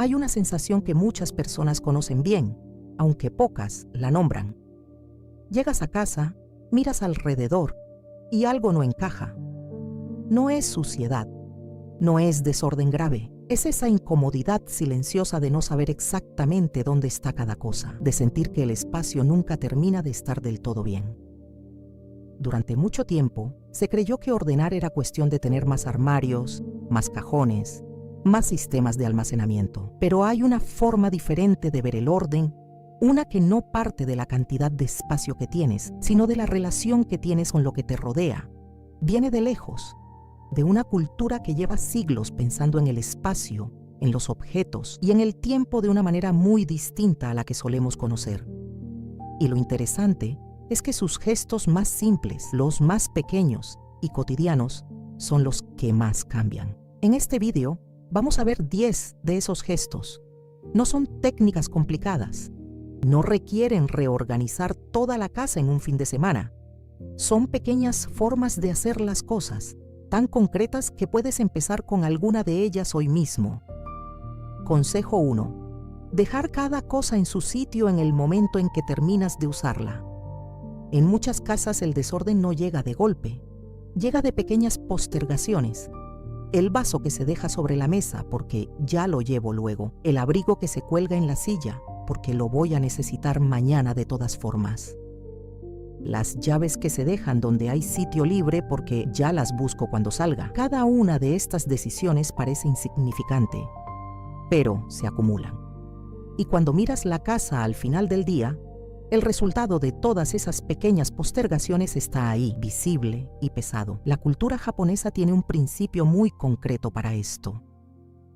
hay una sensación que muchas personas conocen bien, aunque pocas la nombran. Llegas a casa, miras alrededor y algo no encaja. No es suciedad, no es desorden grave, es esa incomodidad silenciosa de no saber exactamente dónde está cada cosa, de sentir que el espacio nunca termina de estar del todo bien. Durante mucho tiempo, se creyó que ordenar era cuestión de tener más armarios, más cajones, más sistemas de almacenamiento. Pero hay una forma diferente de ver el orden, una que no parte de la cantidad de espacio que tienes, sino de la relación que tienes con lo que te rodea. Viene de lejos, de una cultura que lleva siglos pensando en el espacio, en los objetos y en el tiempo de una manera muy distinta a la que solemos conocer. Y lo interesante es que sus gestos más simples, los más pequeños y cotidianos, son los que más cambian. En este vídeo vamos a ver 10 de esos gestos. No son técnicas complicadas, no requieren reorganizar toda la casa en un fin de semana. Son pequeñas formas de hacer las cosas, tan concretas que puedes empezar con alguna de ellas hoy mismo. Consejo 1. Dejar cada cosa en su sitio en el momento en que terminas de usarla. En muchas casas el desorden no llega de golpe, llega de pequeñas postergaciones. El vaso que se deja sobre la mesa porque ya lo llevo luego, el abrigo que se cuelga en la silla porque lo voy a necesitar mañana de todas formas. Las llaves que se dejan donde hay sitio libre porque ya las busco cuando salga. Cada una de estas decisiones parece insignificante, pero se acumulan. Y cuando miras la casa al final del día, el resultado de todas esas pequeñas postergaciones está ahí, visible y pesado. La cultura japonesa tiene un principio muy concreto para esto.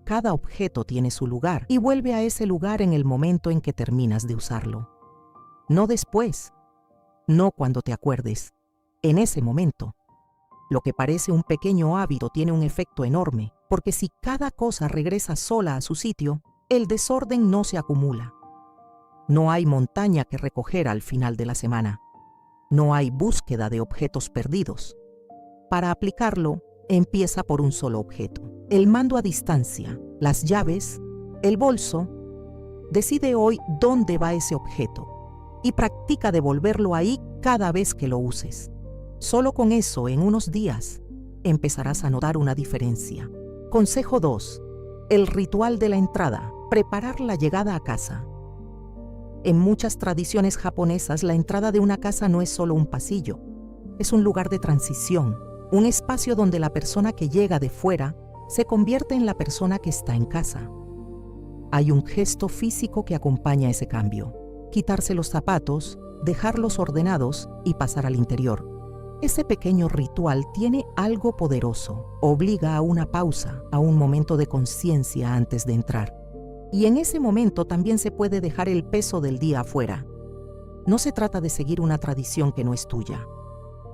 Cada objeto tiene su lugar y vuelve a ese lugar en el momento en que terminas de usarlo. No después, no cuando te acuerdes, en ese momento. Lo que parece un pequeño hábito tiene un efecto enorme, porque si cada cosa regresa sola a su sitio, el desorden no se acumula. No hay montaña que recoger al final de la semana. No hay búsqueda de objetos perdidos. Para aplicarlo, empieza por un solo objeto. El mando a distancia, las llaves, el bolso. Decide hoy dónde va ese objeto y practica devolverlo ahí cada vez que lo uses. Solo con eso, en unos días, empezarás a notar una diferencia. Consejo 2. El ritual de la entrada. Preparar la llegada a casa. En muchas tradiciones japonesas, la entrada de una casa no es solo un pasillo, es un lugar de transición, un espacio donde la persona que llega de fuera se convierte en la persona que está en casa. Hay un gesto físico que acompaña ese cambio: quitarse los zapatos, dejarlos ordenados y pasar al interior. Ese pequeño ritual tiene algo poderoso, obliga a una pausa, a un momento de conciencia antes de entrar. Y en ese momento también se puede dejar el peso del día afuera. No se trata de seguir una tradición que no es tuya.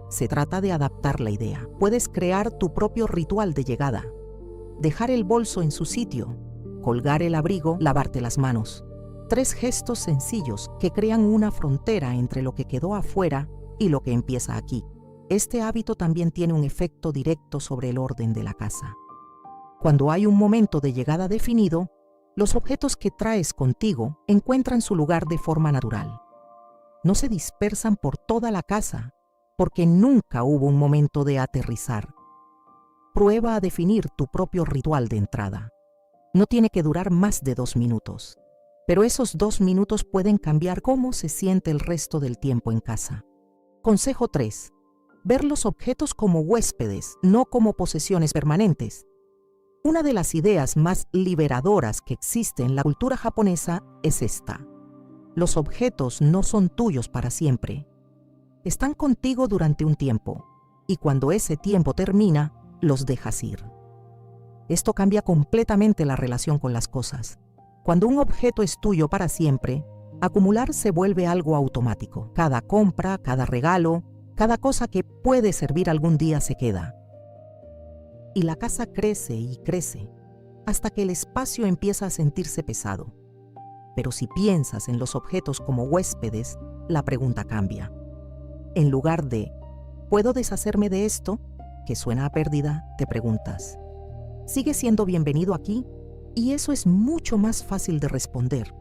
Se trata de adaptar la idea. Puedes crear tu propio ritual de llegada. Dejar el bolso en su sitio, colgar el abrigo, lavarte las manos. 3 gestos sencillos que crean una frontera entre lo que quedó afuera y lo que empieza aquí. Este hábito también tiene un efecto directo sobre el orden de la casa. Cuando hay un momento de llegada definido, los objetos que traes contigo encuentran su lugar de forma natural. No se dispersan por toda la casa, porque nunca hubo un momento de aterrizar. Prueba a definir tu propio ritual de entrada. No tiene que durar más de 2 minutos, pero esos 2 minutos pueden cambiar cómo se siente el resto del tiempo en casa. Consejo 3. Ver los objetos como huéspedes, no como posesiones permanentes. Una de las ideas más liberadoras que existe en la cultura japonesa es esta: los objetos no son tuyos para siempre. Están contigo durante un tiempo, y cuando ese tiempo termina, los dejas ir. Esto cambia completamente la relación con las cosas. Cuando un objeto es tuyo para siempre, acumular se vuelve algo automático. Cada compra, cada regalo, cada cosa que puede servir algún día se queda. Y la casa crece y crece, hasta que el espacio empieza a sentirse pesado. Pero si piensas en los objetos como huéspedes, la pregunta cambia. En lugar de ¿puedo deshacerme de esto?, que suena a pérdida, te preguntas: ¿sigue siendo bienvenido aquí? Y eso es mucho más fácil de responder.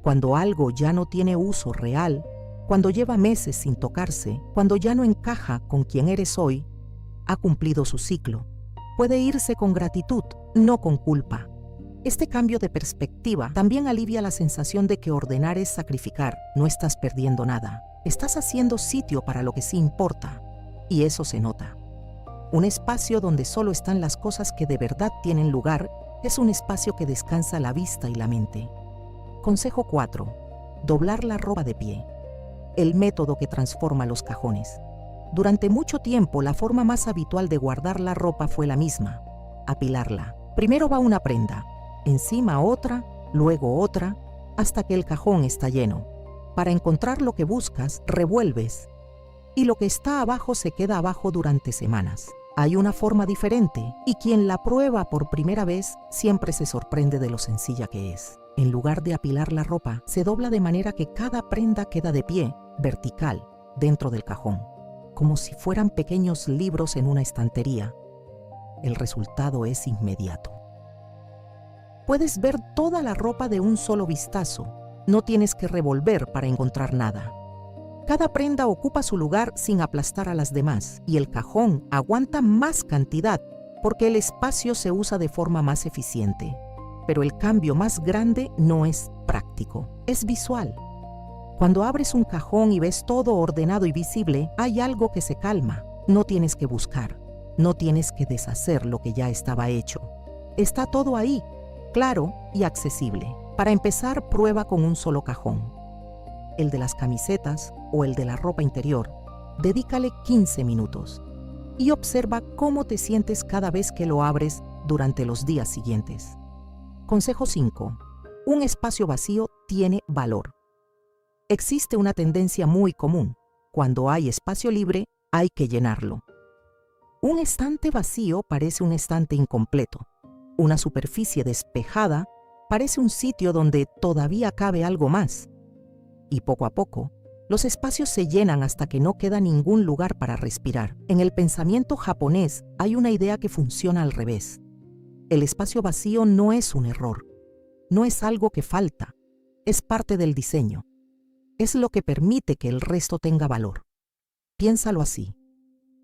Cuando algo ya no tiene uso real, cuando lleva meses sin tocarse, cuando ya no encaja con quien eres hoy, ha cumplido su ciclo. Puede irse con gratitud, no con culpa. Este cambio de perspectiva también alivia la sensación de que ordenar es sacrificar. No estás perdiendo nada. Estás haciendo sitio para lo que sí importa. Y eso se nota. Un espacio donde solo están las cosas que de verdad tienen lugar es un espacio que descansa la vista y la mente. Consejo 4. Doblar la ropa de pie. El método que transforma los cajones. Durante mucho tiempo, la forma más habitual de guardar la ropa fue la misma: apilarla. Primero va una prenda, encima otra, luego otra, hasta que el cajón está lleno. Para encontrar lo que buscas, revuelves, y lo que está abajo se queda abajo durante semanas. Hay una forma diferente, y quien la prueba por primera vez siempre se sorprende de lo sencilla que es. En lugar de apilar la ropa, se dobla de manera que cada prenda queda de pie, vertical, dentro del cajón, como si fueran pequeños libros en una estantería. El resultado es inmediato. Puedes ver toda la ropa de un solo vistazo. No tienes que revolver para encontrar nada. Cada prenda ocupa su lugar sin aplastar a las demás, y el cajón aguanta más cantidad porque el espacio se usa de forma más eficiente. Pero el cambio más grande no es práctico, es visual. Cuando abres un cajón y ves todo ordenado y visible, hay algo que se calma. No tienes que buscar, no tienes que deshacer lo que ya estaba hecho. Está todo ahí, claro y accesible. Para empezar, prueba con un solo cajón. El de las camisetas o el de la ropa interior. Dedícale 15 minutos y observa cómo te sientes cada vez que lo abres durante los días siguientes. Consejo 5. Un espacio vacío tiene valor. Existe una tendencia muy común. Cuando hay espacio libre, hay que llenarlo. Un estante vacío parece un estante incompleto. Una superficie despejada parece un sitio donde todavía cabe algo más. Y poco a poco, los espacios se llenan hasta que no queda ningún lugar para respirar. En el pensamiento japonés hay una idea que funciona al revés. El espacio vacío no es un error, no es algo que falta, es parte del diseño. Es lo que permite que el resto tenga valor. Piénsalo así.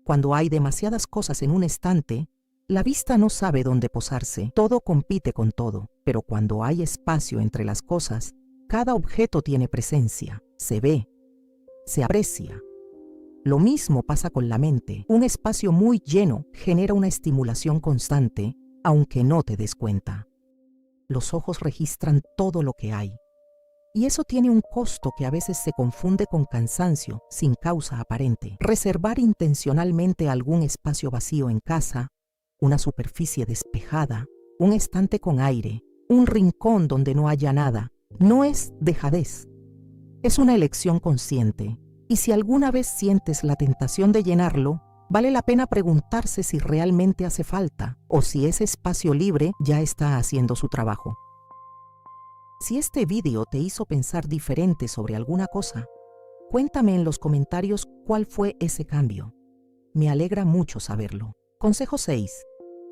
Cuando hay demasiadas cosas en un estante, la vista no sabe dónde posarse, todo compite con todo, pero cuando hay espacio entre las cosas, cada objeto tiene presencia, se ve, se aprecia. Lo mismo pasa con la mente. Un espacio muy lleno genera una estimulación constante, aunque no te des cuenta. Los ojos registran todo lo que hay. Y eso tiene un costo que a veces se confunde con cansancio, sin causa aparente. Reservar intencionalmente algún espacio vacío en casa, una superficie despejada, un estante con aire, un rincón donde no haya nada, no es dejadez. Es una elección consciente. Y si alguna vez sientes la tentación de llenarlo, vale la pena preguntarse si realmente hace falta o si ese espacio libre ya está haciendo su trabajo. Si este vídeo te hizo pensar diferente sobre alguna cosa, cuéntame en los comentarios cuál fue ese cambio. Me alegra mucho saberlo. Consejo 6.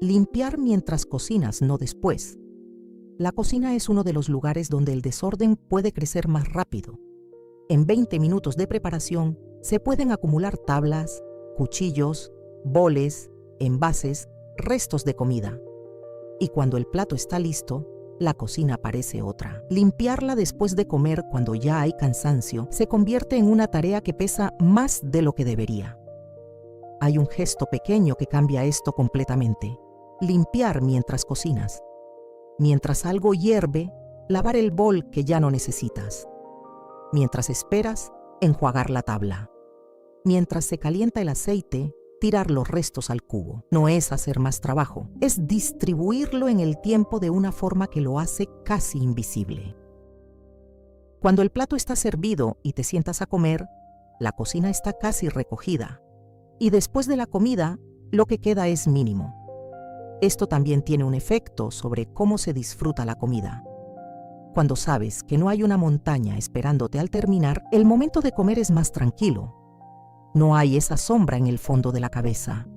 Limpiar mientras cocinas, no después. La cocina es uno de los lugares donde el desorden puede crecer más rápido. En 20 minutos de preparación se pueden acumular tablas, cuchillos, boles, envases, restos de comida. Y cuando el plato está listo, la cocina parece otra. Limpiarla después de comer cuando ya hay cansancio se convierte en una tarea que pesa más de lo que debería. Hay un gesto pequeño que cambia esto completamente. Limpiar mientras cocinas. Mientras algo hierve, lavar el bol que ya no necesitas. Mientras esperas, enjuagar la tabla. Mientras se calienta el aceite, tirar los restos al cubo. No es hacer más trabajo, es distribuirlo en el tiempo de una forma que lo hace casi invisible. Cuando el plato está servido y te sientas a comer, la cocina está casi recogida. Y después de la comida, lo que queda es mínimo. Esto también tiene un efecto sobre cómo se disfruta la comida. Cuando sabes que no hay una montaña esperándote al terminar, el momento de comer es más tranquilo. No hay esa sombra en el fondo de la cabeza.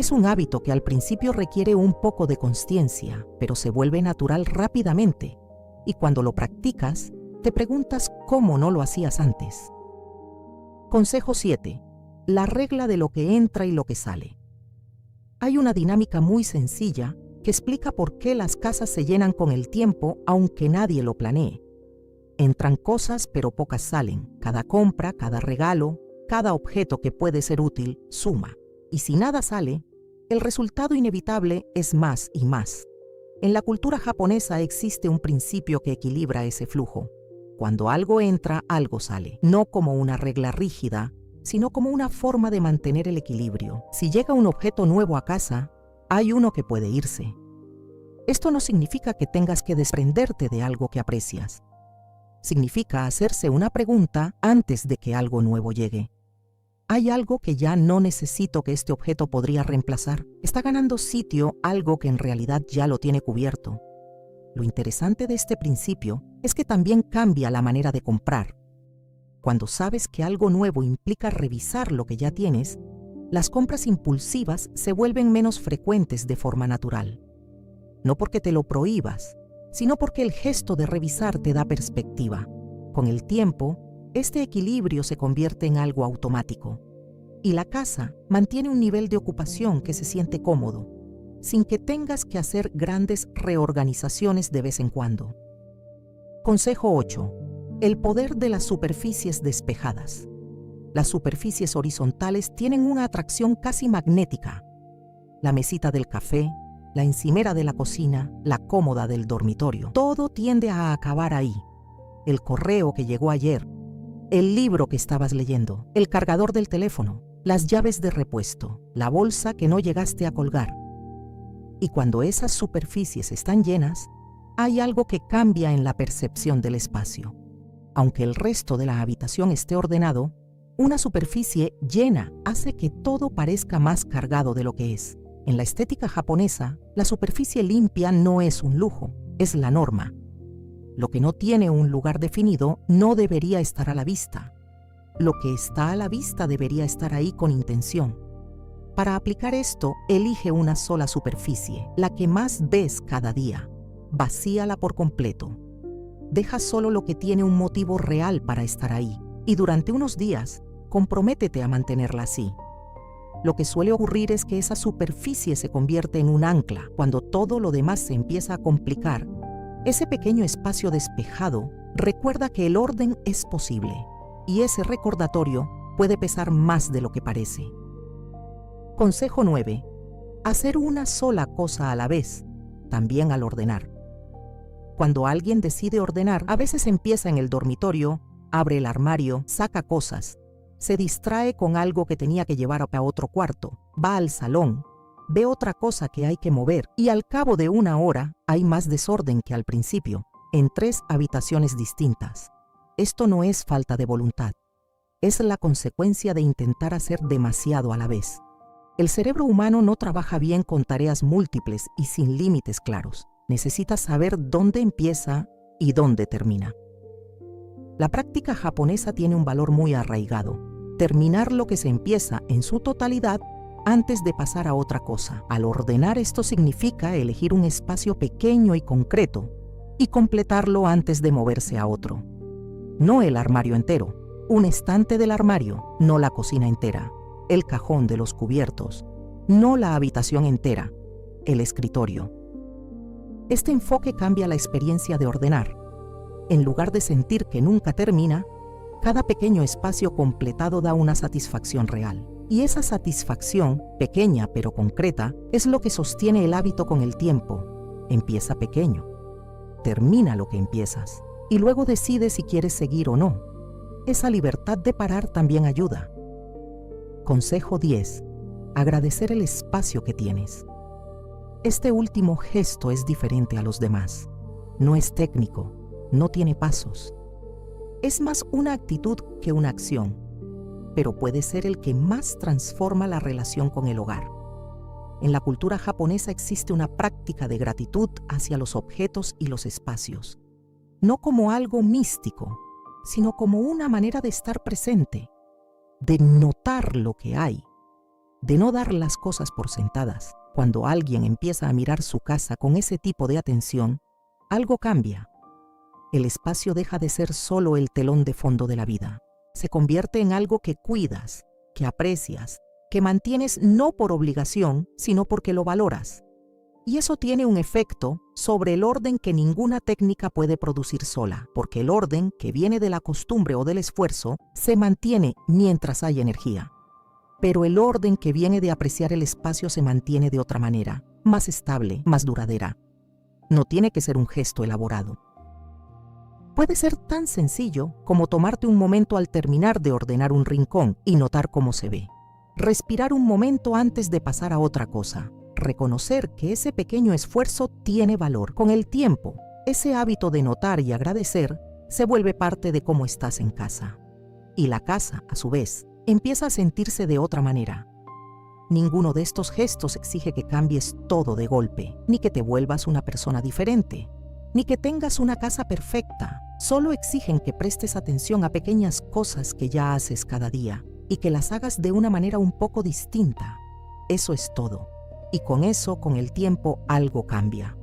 Es un hábito que al principio requiere un poco de consciencia, pero se vuelve natural rápidamente, y cuando lo practicas, te preguntas cómo no lo hacías antes. Consejo 7. La regla de lo que entra y lo que sale. Hay una dinámica muy sencilla que explica por qué las casas se llenan con el tiempo aunque nadie lo planee. Entran cosas pero pocas salen. Cada compra, cada regalo, cada objeto que puede ser útil suma. Y si nada sale, el resultado inevitable es más y más. En la cultura japonesa existe un principio que equilibra ese flujo. Cuando algo entra, algo sale. No como una regla rígida, sino como una forma de mantener el equilibrio. Si llega un objeto nuevo a casa, hay uno que puede irse. Esto no significa que tengas que desprenderte de algo que aprecias. Significa hacerse una pregunta antes de que algo nuevo llegue. ¿Hay algo que ya no necesito que este objeto podría reemplazar? ¿Está ganando sitio algo que en realidad ya lo tiene cubierto? Lo interesante de este principio es que también cambia la manera de comprar. Cuando sabes que algo nuevo implica revisar lo que ya tienes, las compras impulsivas se vuelven menos frecuentes de forma natural. No porque te lo prohíbas, sino porque el gesto de revisar te da perspectiva. Con el tiempo, este equilibrio se convierte en algo automático. Y la casa mantiene un nivel de ocupación que se siente cómodo, sin que tengas que hacer grandes reorganizaciones de vez en cuando. Consejo 8. El poder de las superficies despejadas. Las superficies horizontales tienen una atracción casi magnética. La mesita del café, la encimera de la cocina, la cómoda del dormitorio. Todo tiende a acabar ahí. El correo que llegó ayer, el libro que estabas leyendo, el cargador del teléfono, las llaves de repuesto, la bolsa que no llegaste a colgar. Y cuando esas superficies están llenas, hay algo que cambia en la percepción del espacio. Aunque el resto de la habitación esté ordenado, una superficie llena hace que todo parezca más cargado de lo que es. En la estética japonesa, la superficie limpia no es un lujo, es la norma. Lo que no tiene un lugar definido no debería estar a la vista. Lo que está a la vista debería estar ahí con intención. Para aplicar esto, elige una sola superficie, la que más ves cada día. Vacíala por completo. Deja solo lo que tiene un motivo real para estar ahí, y durante unos días, comprométete a mantenerla así. Lo que suele ocurrir es que esa superficie se convierte en un ancla. Cuando todo lo demás se empieza a complicar, ese pequeño espacio despejado recuerda que el orden es posible, y ese recordatorio puede pesar más de lo que parece. Consejo 9. Hacer una sola cosa a la vez, también al ordenar. Cuando alguien decide ordenar, a veces empieza en el dormitorio, abre el armario, saca cosas, se distrae con algo que tenía que llevar a otro cuarto, va al salón, ve otra cosa que hay que mover y al cabo de una hora hay más desorden que al principio, en 3 habitaciones distintas. Esto no es falta de voluntad, es la consecuencia de intentar hacer demasiado a la vez. El cerebro humano no trabaja bien con tareas múltiples y sin límites claros. Necesitas saber dónde empieza y dónde termina. La práctica japonesa tiene un valor muy arraigado. Terminar lo que se empieza en su totalidad antes de pasar a otra cosa. Al ordenar, esto significa elegir un espacio pequeño y concreto y completarlo antes de moverse a otro. No el armario entero, un estante del armario, no la cocina entera, el cajón de los cubiertos, no la habitación entera, el escritorio. Este enfoque cambia la experiencia de ordenar. En lugar de sentir que nunca termina, cada pequeño espacio completado da una satisfacción real. Y esa satisfacción, pequeña pero concreta, es lo que sostiene el hábito con el tiempo. Empieza pequeño, termina lo que empiezas, y luego decide si quieres seguir o no. Esa libertad de parar también ayuda. Consejo 10. Agradecer el espacio que tienes. Este último gesto es diferente a los demás. No es técnico, no tiene pasos. Es más una actitud que una acción, pero puede ser el que más transforma la relación con el hogar. En la cultura japonesa existe una práctica de gratitud hacia los objetos y los espacios, no como algo místico, sino como una manera de estar presente, de notar lo que hay. de no dar las cosas por sentadas. Cuando alguien empieza a mirar su casa con ese tipo de atención, algo cambia. El espacio deja de ser solo el telón de fondo de la vida. Se convierte en algo que cuidas, que aprecias, que mantienes no por obligación, sino porque lo valoras. Y eso tiene un efecto sobre el orden que ninguna técnica puede producir sola, porque el orden que viene de la costumbre o del esfuerzo se mantiene mientras hay energía. Pero el orden que viene de apreciar el espacio se mantiene de otra manera, más estable, más duradera. No tiene que ser un gesto elaborado. Puede ser tan sencillo como tomarte un momento al terminar de ordenar un rincón y notar cómo se ve. Respirar un momento antes de pasar a otra cosa. Reconocer que ese pequeño esfuerzo tiene valor. Con el tiempo, ese hábito de notar y agradecer se vuelve parte de cómo estás en casa. Y la casa, a su vez, empieza a sentirse de otra manera. Ninguno de estos gestos exige que cambies todo de golpe, ni que te vuelvas una persona diferente, ni que tengas una casa perfecta. Solo exigen que prestes atención a pequeñas cosas que ya haces cada día y que las hagas de una manera un poco distinta. Eso es todo. Y con eso, con el tiempo, algo cambia.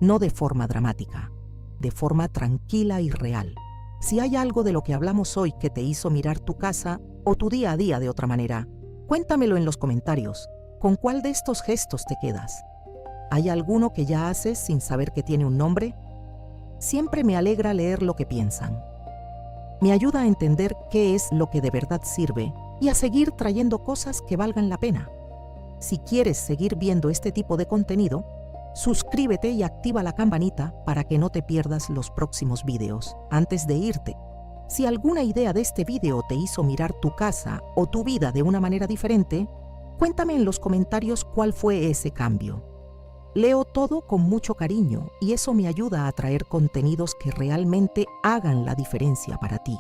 No de forma dramática, de forma tranquila y real. Si hay algo de lo que hablamos hoy que te hizo mirar tu casa o tu día a día de otra manera, cuéntamelo en los comentarios. ¿Con cuál de estos gestos te quedas? ¿Hay alguno que ya haces sin saber que tiene un nombre? Siempre me alegra leer lo que piensan. Me ayuda a entender qué es lo que de verdad sirve y a seguir trayendo cosas que valgan la pena. Si quieres seguir viendo este tipo de contenido, suscríbete y activa la campanita para que no te pierdas los próximos videos. Antes de irte, si alguna idea de este video te hizo mirar tu casa o tu vida de una manera diferente, cuéntame en los comentarios cuál fue ese cambio. Leo todo con mucho cariño y eso me ayuda a traer contenidos que realmente hagan la diferencia para ti.